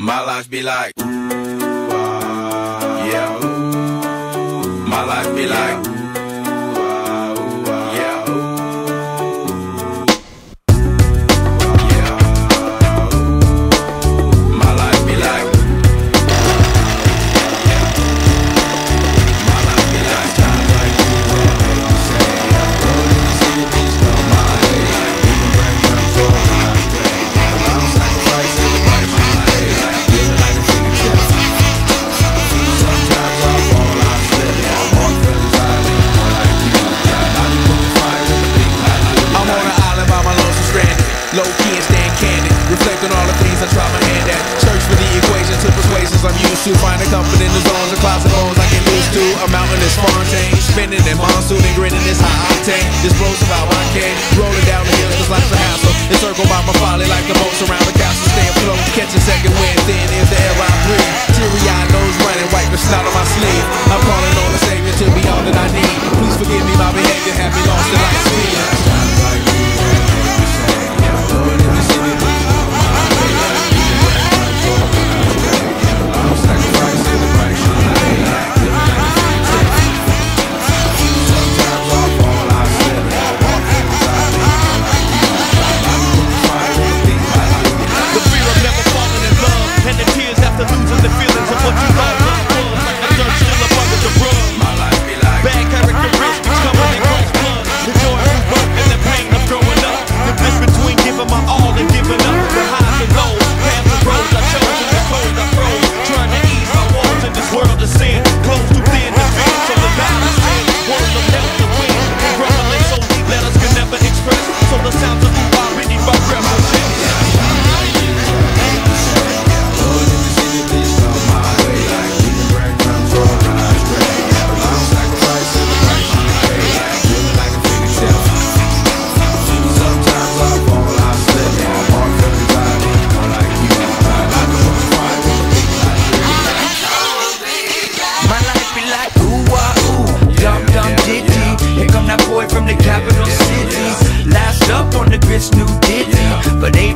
My life be like, ooh, yeah, ooh. My life be like, ooh, yeah, ooh. Yeah, ooh. My life be like, yeah. My life be like times like you that make me say, I'm going to see the beast come my way. Even break comes for my way. I'm sacrificing the price of my day. Living like a freaking chef. Sometimes I fall, I slip. More feelings I leave, more like you. I be moving fire in the big light. I'm on an island by my lonesome stranded. Low key and staying candid. Reflect on all the things I try my hand at. Search for the equation to persuasions I'm used to. Find a comfort in the zones and closet bones I get used to. A mountain is Fontaine. Spinning in monsoon and grinning is high octane. This blows about my cane. Rolling down the hills cause life's a hassle. Encircled by my folly like the boats around the castle. Stay afloat, catch a second wind. Thin is the air I breathe. Teary-eyed nose running, wipe the snot on my sleeve. I'm calling on the Savior to be all that I need. Please forgive me my behavior, have me lost in life's speed. From the capital city, last up on the grits, new ditty, but they